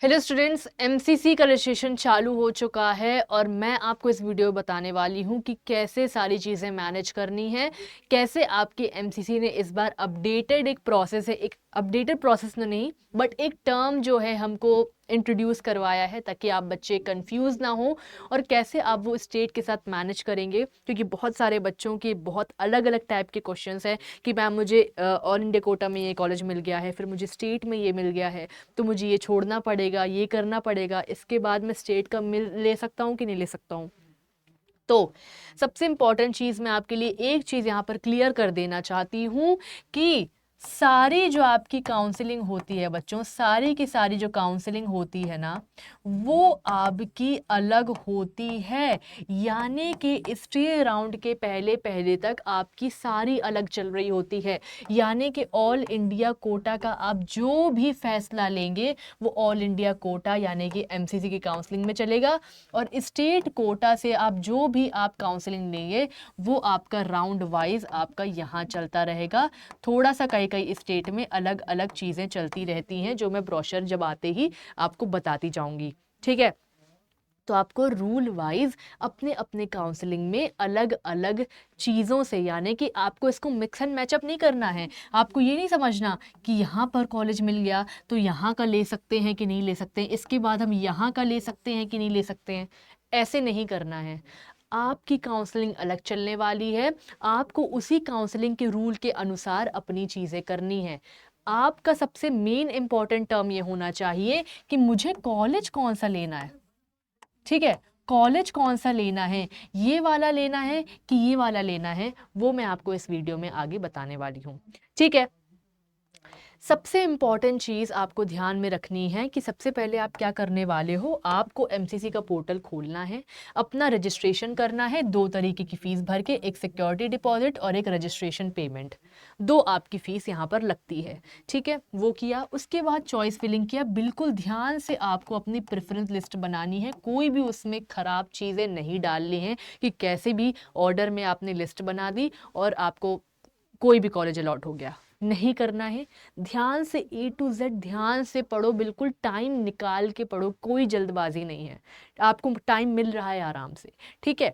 Hello students, MCC का registration चालू हो चुका है और मैं आपको इस वीडियो में बताने वाली हूं कि कैसे सारी चीज़ें मैनेज करनी है, कैसे आपके एमसीसी ने इस बार अपडेटेड एक प्रोसेस है, एक अपडेटेड प्रोसेस में नहीं बट एक टर्म जो है हमको इंट्रोड्यूस करवाया है ताकि आप बच्चे कंफ्यूज ना हो और कैसे आप वो स्टेट के साथ मैनेज करेंगे, क्योंकि बहुत सारे बच्चों के बहुत अलग अलग टाइप के क्वेश्चंस हैं कि मैम मुझे ऑल इंडिया कोटा में ये कॉलेज मिल गया है, फिर मुझे स्टेट में ये मिल गया है तो मुझे ये छोड़ना पड़ेगा, ये करना पड़ेगा, इसके बाद मैं स्टेट का मिल ले सकता हूँ कि नहीं ले सकता हूँ। तो सबसे इंपॉर्टेंट चीज मैं आपके लिए एक चीज यहाँ पर क्लियर कर देना चाहती हूँ कि सारी जो आपकी काउंसलिंग होती है बच्चों, सारी की सारी जो काउंसलिंग होती है ना, वो आपकी अलग होती है। यानी कि स्टे राउंड के पहले पहले तक आपकी सारी अलग चल रही होती है। यानी कि ऑल इंडिया कोटा का आप जो भी फैसला लेंगे वो ऑल इंडिया कोटा यानी कि एमसीसी की काउंसलिंग में चलेगा, और स्टेट कोटा से आप जो भी आप काउंसलिंग लेंगे वो आपका राउंड वाइज आपका यहाँ चलता रहेगा। थोड़ा सा कई कई स्टेट में अलग अलग चीज़ें चलती रहती हैं जो मैं ब्रोशर जब आते ही आपको बताती जाऊंगी, ठीक है। तो आपको रूल वाइज अपने अपने काउंसलिंग में अलग अलग चीज़ों से, यानी कि आपको इसको मिक्स एंड मैचअप नहीं करना है। आपको ये नहीं समझना कि यहाँ पर कॉलेज मिल गया तो यहाँ का ले सकते हैं कि नहीं ले सकते हैं, इसके बाद हम यहाँ का ले सकते हैं कि नहीं ले सकते हैं, ऐसे नहीं करना है। आपकी काउंसलिंग अलग चलने वाली है, आपको उसी काउंसलिंग के रूल के अनुसार अपनी चीज़ें करनी है। आपका सबसे मेन इंपॉर्टेंट टर्म ये होना चाहिए कि मुझे कॉलेज कौन सा लेना है, ठीक है। कॉलेज कौन सा लेना है, ये वाला लेना है कि ये वाला लेना है, वो मैं आपको इस वीडियो में आगे बताने वाली हूँ, ठीक है। सबसे इंपॉर्टेंट चीज़ आपको ध्यान में रखनी है कि सबसे पहले आप क्या करने वाले हो, आपको एमसीसी का पोर्टल खोलना है, अपना रजिस्ट्रेशन करना है। दो तरीके की फ़ीस भर के, एक सिक्योरिटी डिपॉजिट और एक रजिस्ट्रेशन पेमेंट, दो आपकी फ़ीस यहाँ पर लगती है, ठीक है। वो किया, उसके बाद चॉइस फिलिंग किया। बिल्कुल ध्यान से आपको अपनी प्रेफरेंस लिस्ट बनानी है, कोई भी उसमें ख़राब चीज़ें नहीं डालनी हैं कि कैसे भी ऑर्डर में आपने लिस्ट बना दी और आपको कोई भी कॉलेज अलॉट हो गया, नहीं करना है। ध्यान से ए टू जेड ध्यान से पढ़ो, बिल्कुल टाइम निकाल के पढ़ो, कोई जल्दबाजी नहीं है, आपको टाइम मिल रहा है आराम से, ठीक है।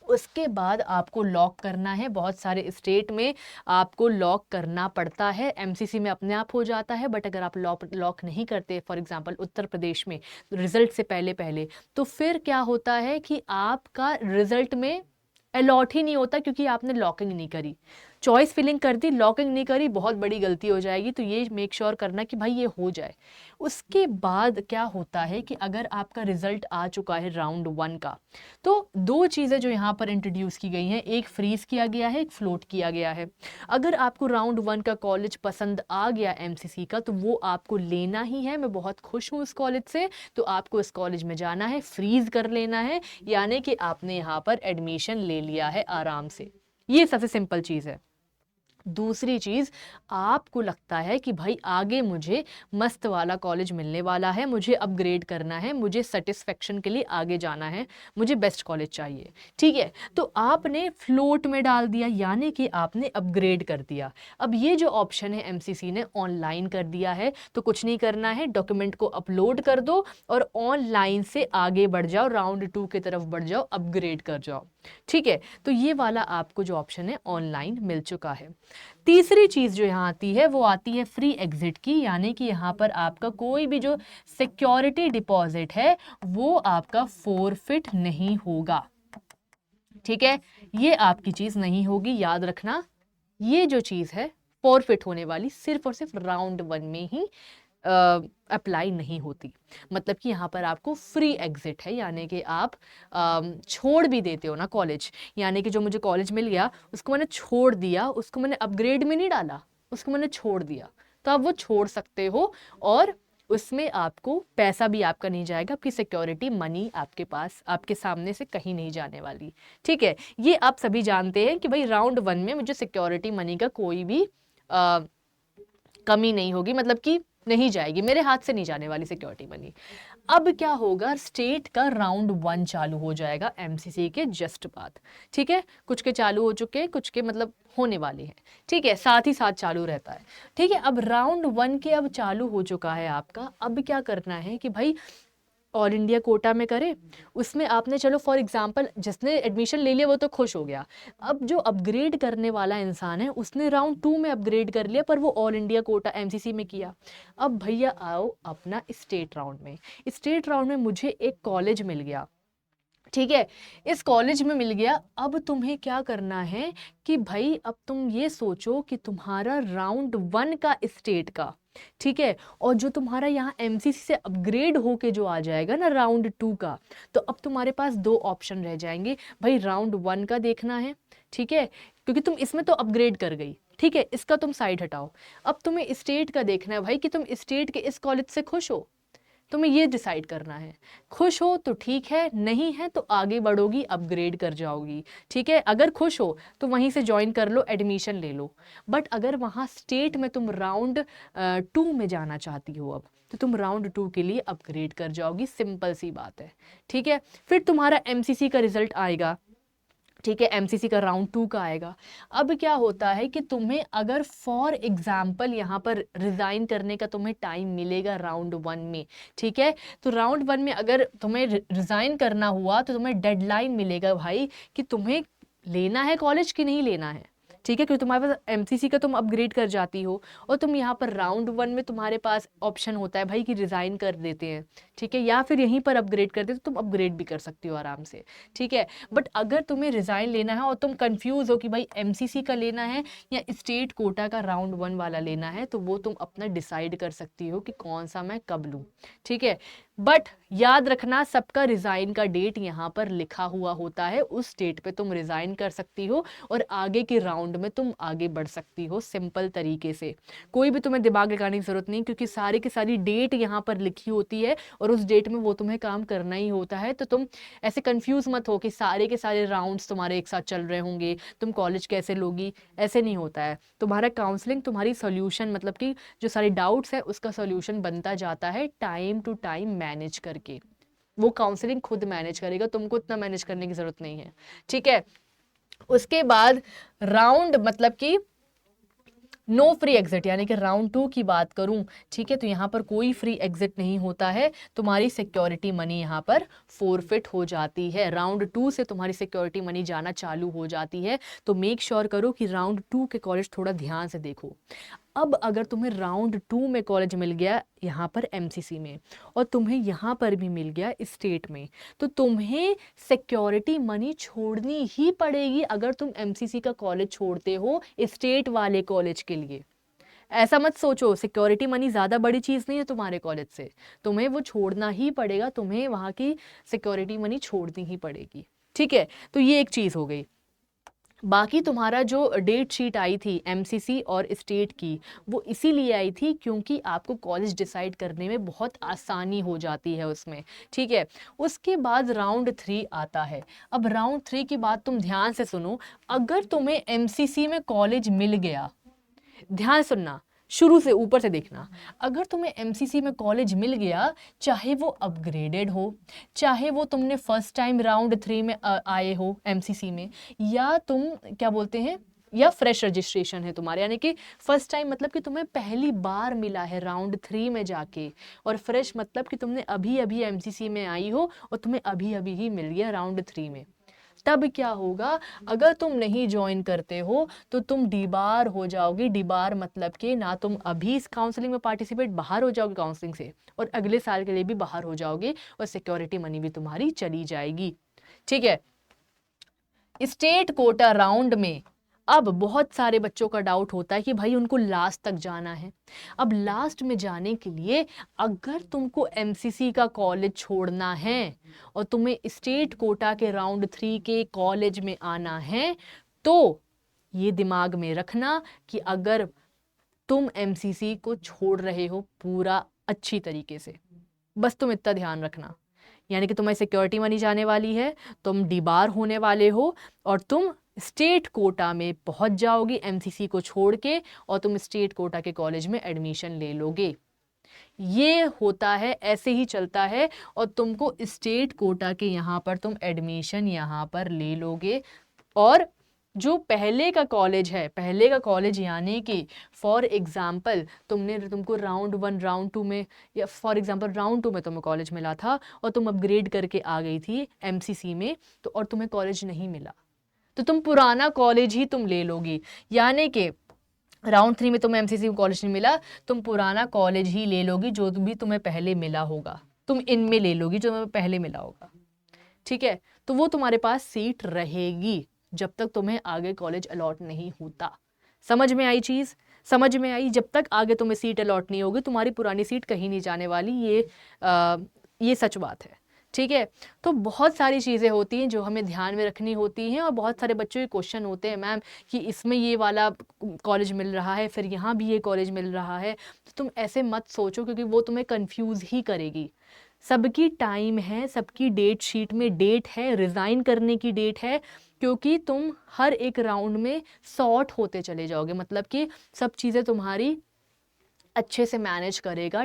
उसके बाद आपको लॉक करना है। बहुत सारे स्टेट में आपको लॉक करना पड़ता है, एमसीसी में अपने आप हो जाता है, बट अगर आप लॉक नहीं करते, फॉर एग्जांपल उत्तर प्रदेश में रिजल्ट से पहले पहले, तो फिर क्या होता है कि आपका रिजल्ट में अलॉट ही नहीं होता, क्योंकि आपने लॉकिंग नहीं करी, चॉइस फिलिंग कर दी, लॉकिंग नहीं करी, बहुत बड़ी गलती हो जाएगी। तो ये मेक श्योर करना कि भाई ये हो जाए। उसके बाद क्या होता है कि अगर आपका रिजल्ट आ चुका है राउंड 1 का, तो दो चीज़ें जो यहाँ पर इंट्रोड्यूस की गई हैं, एक फ्रीज किया गया है, एक फ्लोट किया गया है। अगर आपको राउंड 1 का कॉलेज पसंद आ गया एमसीसी का, तो वो आपको लेना ही है। मैं बहुत खुश हूँ इस कॉलेज से, तो आपको इस कॉलेज में जाना है, फ्रीज कर लेना है, यानी कि आपने यहाँ पर एडमिशन ले लिया है आराम से। ये सबसे सिंपल चीज़ है। दूसरी चीज़, आपको लगता है कि भाई आगे मुझे मस्त वाला कॉलेज मिलने वाला है, मुझे अपग्रेड करना है, मुझे सेटिस्फेक्शन के लिए आगे जाना है, मुझे बेस्ट कॉलेज चाहिए, ठीक है। तो आपने फ्लोट में डाल दिया, यानी कि आपने अपग्रेड कर दिया। अब ये जो ऑप्शन है एमसीसी ने ऑनलाइन कर दिया है, तो कुछ नहीं करना है, डॉक्यूमेंट को अपलोड कर दो और ऑनलाइन से आगे बढ़ जाओ, राउंड 2 की तरफ बढ़ जाओ, अपग्रेड कर जाओ, ठीक है। तो ये वाला आपको जो ऑप्शन है ऑनलाइन मिल चुका है। तीसरी चीज जो यहाँ आती है वो आती है फ्री एग्जिट की, यानी कि यहाँ पर आपका कोई भी जो सिक्योरिटी डिपॉजिट है वो आपका फोरफिट नहीं होगा, ठीक है। ये आपकी चीज नहीं होगी, याद रखना। ये जो चीज है फोरफिट होने वाली सिर्फ और सिर्फ राउंड 1 में ही अप्लाई नहीं होती। मतलब कि यहाँ पर आपको फ्री एग्जिट है, यानी कि आप छोड़ भी देते हो ना कॉलेज, यानी कि जो मुझे कॉलेज मिल गया उसको मैंने छोड़ दिया, उसको मैंने अपग्रेड में नहीं डाला, उसको मैंने छोड़ दिया, तो आप वो छोड़ सकते हो और उसमें आपको पैसा भी आपका नहीं जाएगा, आपकी सिक्योरिटी मनी आपके पास आपके सामने से कहीं नहीं जाने वाली, ठीक है। ये आप सभी जानते हैं कि भाई राउंड 1 में मुझे सिक्योरिटी मनी का कोई भी कमी नहीं होगी, मतलब कि नहीं जाएगी, मेरे हाथ से नहीं जाने वाली सिक्योरिटी मनी। अब क्या होगा, स्टेट का राउंड 1 चालू हो जाएगा एमसीसी के जस्ट बाद। ठीक है, कुछ के चालू हो चुके हैं, कुछ के मतलब होने वाले हैं। ठीक है, साथ ही साथ चालू रहता है। ठीक है, अब राउंड 1 के अब चालू हो चुका है आपका। अब क्या करना है कि भाई ऑल इंडिया कोटा में करें, उसमें आपने चलो फॉर एग्जांपल जिसने एडमिशन ले लिया वो तो खुश हो गया। अब जो अपग्रेड करने वाला इंसान है उसने राउंड 2 में अपग्रेड कर लिया, पर वो ऑल इंडिया कोटा एमसीसी में किया। अब भैया आओ अपना स्टेट राउंड में। स्टेट राउंड में मुझे एक कॉलेज मिल गया। ठीक है, इस कॉलेज में मिल गया। अब तुम्हें क्या करना है कि भाई अब तुम ये सोचो कि तुम्हारा राउंड 1 का स्टेट का, ठीक है, और जो तुम्हारा यहाँ एमसीसी से अपग्रेड होके जो आ जाएगा ना राउंड 2 का, तो अब तुम्हारे पास 2 ऑप्शन रह जाएंगे। भाई राउंड 1 का देखना है, ठीक है, क्योंकि तुम इसमें तो अपग्रेड कर गई। ठीक है, इसका तुम साइड हटाओ। अब तुम्हें स्टेट का देखना है भाई कि तुम स्टेट के इस कॉलेज से खुश हो। तुम्हें ये डिसाइड करना है। खुश हो तो ठीक है, नहीं है तो आगे बढ़ोगी, अपग्रेड कर जाओगी। ठीक है, अगर खुश हो तो वहीं से ज्वाइन कर लो, एडमिशन ले लो। बट अगर वहाँ स्टेट में तुम राउंड 2 में जाना चाहती हो अब, तो तुम राउंड 2 के लिए अपग्रेड कर जाओगी। सिंपल सी बात है। ठीक है, फिर तुम्हारा एमसीसी का रिजल्ट आएगा। ठीक है, एमसीसी का राउंड 2 का आएगा। अब क्या होता है कि तुम्हें अगर फॉर एग्जाम्पल यहाँ पर रिज़ाइन करने का तुम्हें टाइम मिलेगा राउंड 1 में। ठीक है, तो राउंड 1 में अगर तुम्हें रिज़ाइन करना हुआ तो तुम्हें डेडलाइन मिलेगा भाई कि तुम्हें लेना है कॉलेज कि नहीं लेना है। ठीक है, क्योंकि तुम्हारे पास एमसीसी का तुम अपग्रेड कर जाती हो, और तुम यहाँ पर राउंड 1 में तुम्हारे पास ऑप्शन होता है भाई कि रिज़ाइन कर देते हैं। ठीक है, या फिर यहीं पर अपग्रेड कर देते तो तुम अपग्रेड भी कर सकती हो आराम से। ठीक है, बट अगर तुम्हें रिज़ाइन लेना है और तुम कंफ्यूज हो कि भाई एमसीसी का लेना है या स्टेट कोटा का राउंड 1 वाला लेना है, तो वो तुम अपना डिसाइड कर सकती हो कि कौन सा मैं कब लूँ। ठीक है, बट याद रखना सबका रिज़ाइन का डेट यहाँ पर लिखा हुआ होता है, उस डेट पे तुम रिज़ाइन कर सकती हो और आगे के राउंड में तुम आगे बढ़ सकती हो सिंपल तरीके से। कोई भी तुम्हें दिमाग लगाने की ज़रूरत नहीं, क्योंकि सारी की सारी डेट यहाँ पर लिखी होती है और उस डेट में वो तुम्हें काम करना ही होता है। तो तुम ऐसे कंफ्यूज मत हो कि सारे के सारे राउंड्स तुम्हारे एक साथ चल रहे होंगे, तुम कॉलेज कैसे लोगी, ऐसे नहीं होता है। तुम्हारा काउंसलिंग तुम्हारी सोल्यूशन, मतलब कि जो सारे डाउट्स है उसका सोल्यूशन बनता जाता है टाइम टू टाइम मैनेज करके। वो काउंसलिंग खुद मैनेज करेगा, तुमको इतना मैनेज करने की जरूरत नहीं है। ठीक है, उसके बाद राउंड मतलब कि नो फ्री एग्जिट, यानी कि राउंड 2 की बात करूं, ठीक है, तो यहाँ पर कोई फ्री एग्जिट नहीं होता है। तुम्हारी सिक्योरिटी मनी यहाँ पर फोरफिट हो जाती है। राउंड 2 से तुम्हारी सिक्योरिटी मनी जाना चालू हो जाती है। तो मेक श्योर करो कि राउंड 2 के कॉलेज थोड़ा ध्यान से देखो। अब अगर तुम्हें राउंड 2 में कॉलेज मिल गया यहाँ पर एमसीसी में, और तुम्हें यहाँ पर भी मिल गया स्टेट में, तो तुम्हें सिक्योरिटी मनी छोड़नी ही पड़ेगी अगर तुम एमसीसी का कॉलेज छोड़ते हो स्टेट वाले कॉलेज के लिए। ऐसा मत सोचो, सिक्योरिटी मनी ज़्यादा बड़ी चीज़ नहीं है तुम्हारे कॉलेज से, तुम्हें वो छोड़ना ही पड़ेगा, तुम्हें वहाँ की सिक्योरिटी मनी छोड़नी ही पड़ेगी। ठीक है, तो ये एक चीज़ हो गई। बाकी तुम्हारा जो डेट शीट आई थी एमसीसी और स्टेट की, वो इसीलिए आई थी क्योंकि आपको कॉलेज डिसाइड करने में बहुत आसानी हो जाती है उसमें। ठीक है, उसके बाद राउंड 3 आता है। अब राउंड 3 की बात तुम ध्यान से सुनो। अगर तुम्हें एमसीसी में कॉलेज मिल गया, ध्यान सुनना, शुरू से ऊपर से देखना, अगर तुम्हें एमसीसी में कॉलेज मिल गया, चाहे वो अपग्रेडेड हो, चाहे वो तुमने फर्स्ट टाइम राउंड 3 में आए हो एमसीसी में, या तुम क्या बोलते हैं, या फ्रेश रजिस्ट्रेशन है तुम्हारे, यानी कि फर्स्ट टाइम मतलब कि तुम्हें पहली बार मिला है राउंड 3 में जाके, और फ्रेश मतलब कि तुमने अभी अभी एमसीसी में आई हो और तुम्हें अभी अभी ही मिल गया राउंड 3 में। तब क्या होगा, अगर तुम नहीं ज्वाइन करते हो तो तुम डीबार हो जाओगे। डीबार मतलब कि ना तुम अभी इस काउंसलिंग में पार्टिसिपेट, बाहर हो जाओगे काउंसलिंग से, और अगले साल के लिए भी बाहर हो जाओगे, और सिक्योरिटी मनी भी तुम्हारी चली जाएगी। ठीक है, स्टेट कोटा राउंड में अब बहुत सारे बच्चों का डाउट होता है कि भाई उनको लास्ट तक जाना है। अब लास्ट में जाने के लिए अगर तुमको एमसीसी का कॉलेज छोड़ना है और तुम्हें स्टेट कोटा के राउंड 3 के कॉलेज में आना है, तो ये दिमाग में रखना कि अगर तुम एमसीसी को छोड़ रहे हो पूरा अच्छी तरीके से, बस तुम इतना ध्यान रखना, यानी कि तुम्हारी सिक्योरिटी मनी जाने वाली है, तुम डीबार होने वाले हो, और तुम स्टेट कोटा में पहुंच जाओगे एमसीसी को छोड़ के, और तुम स्टेट कोटा के कॉलेज में एडमिशन ले लोगे। ये होता है, ऐसे ही चलता है। और तुमको स्टेट कोटा के यहाँ पर तुम एडमिशन यहाँ पर ले लोगे। और जो पहले का कॉलेज है, पहले का कॉलेज यानी कि फॉर एग्जाम्पल तुमको राउंड 1 राउंड 2 में, या फॉर एग्जाम्पल राउंड 2 में तुम्हें कॉलेज मिला था और तुम अपग्रेड करके आ गई थी एमसीसी में, तो और तुम्हें कॉलेज नहीं मिला, तो तुम पुराना कॉलेज ही तुम ले लोगी। यानी कि राउंड 3 में तुम्हें एमसीसी में कॉलेज नहीं मिला, तुम पुराना कॉलेज ही ले लोगी जो भी तुम्हें पहले मिला होगा, तुम इनमें ले लोगी जो तुम्हें पहले मिला होगा। ठीक है, तो वो तुम्हारे पास सीट रहेगी जब तक तुम्हें आगे कॉलेज अलॉट नहीं होता। समझ में आई चीज़? समझ में आई? जब तक आगे तुम्हें सीट अलॉट नहीं होगी तुम्हारी पुरानी सीट कहीं नहीं जाने वाली, ये सच बात है। ठीक है, तो बहुत सारी चीज़ें होती हैं जो हमें ध्यान में रखनी होती हैं। और बहुत सारे बच्चों के क्वेश्चन होते हैं, मैम कि इसमें ये वाला कॉलेज मिल रहा है, फिर यहाँ भी ये कॉलेज मिल रहा है। तो तुम ऐसे मत सोचो, क्योंकि वो तुम्हें कंफ्यूज ही करेगी। सबकी टाइम है, सबकी डेट शीट में डेट है, रिज़ाइन करने की डेट है, क्योंकि तुम हर एक राउंड में सॉर्ट होते चले जाओगे। मतलब कि सब चीज़ें तुम्हारी अच्छे से मैनेज करेगा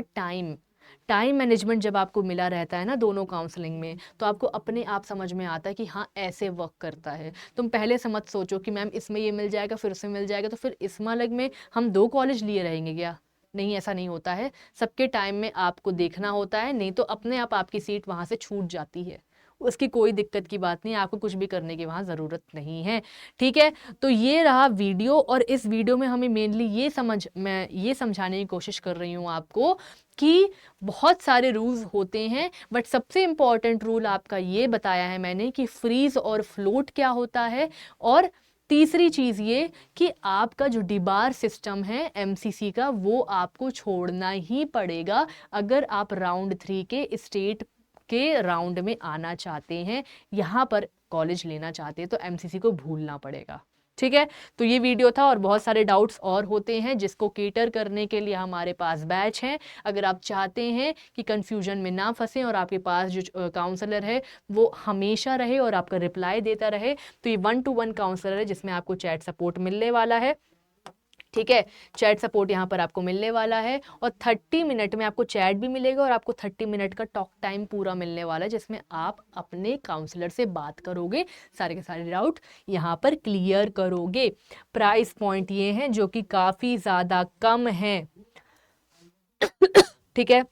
टाइम मैनेजमेंट जब आपको मिला रहता है ना दोनों काउंसलिंग में, तो आपको अपने आप समझ में आता है कि हाँ ऐसे वर्क करता है। तुम पहले से मत सोचो कि मैम इसमें ये मिल जाएगा, फिर उसमें मिल जाएगा, तो फिर इसमें अलग में हम 2 कॉलेज लिए रहेंगे क्या? नहीं, ऐसा नहीं होता है। सबके टाइम में आपको देखना होता है, नहीं तो अपने आप आपकी सीट वहाँ से छूट जाती है। उसकी कोई दिक्कत की बात नहीं है, आपको कुछ भी करने की वहाँ ज़रूरत नहीं है। ठीक है, तो ये रहा वीडियो। और इस वीडियो में हमें मेनली मैं ये समझाने की कोशिश कर रही हूँ आपको कि बहुत सारे रूल्स होते हैं, बट सबसे इम्पॉर्टेंट रूल आपका ये बताया है मैंने कि फ्रीज और फ्लोट क्या होता है। और तीसरी चीज़ ये कि आपका जो डिबार सिस्टम है एमसीसी का, वो आपको छोड़ना ही पड़ेगा अगर आप राउंड 3 के स्टेट के राउंड में आना चाहते हैं, यहाँ पर कॉलेज लेना चाहते हैं, तो एमसीसी को भूलना पड़ेगा। ठीक है, तो ये वीडियो था। और बहुत सारे डाउट्स और होते हैं जिसको केटर करने के लिए हमारे पास बैच है। अगर आप चाहते हैं कि कंफ्यूजन में ना फंसें और आपके पास जो काउंसलर है वो हमेशा रहे और आपका रिप्लाई देता रहे, तो ये 1-to-1 काउंसलर है जिसमें आपको चैट सपोर्ट मिलने वाला है। ठीक है, चैट सपोर्ट यहाँ पर आपको मिलने वाला है और 30 मिनट में आपको चैट भी मिलेगा और आपको 30 मिनट का टॉक टाइम पूरा मिलने वाला है, जिसमें आप अपने काउंसलर से बात करोगे, सारे के सारे डाउट यहाँ पर क्लियर करोगे। प्राइस पॉइंट ये हैं जो कि काफ़ी ज़्यादा कम है। ठीक है,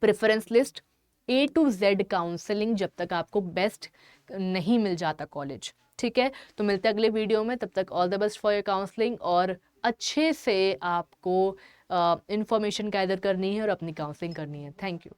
preference list A to Z counselling जब तक आपको बेस्ट नहीं मिल जाता कॉलेज। ठीक है, तो मिलते हैं अगले वीडियो में, तब तक all the best for your counselling. और अच्छे से आपको इंफॉर्मेशन गैदर करनी है और अपनी काउंसलिंग करनी है। Thank you.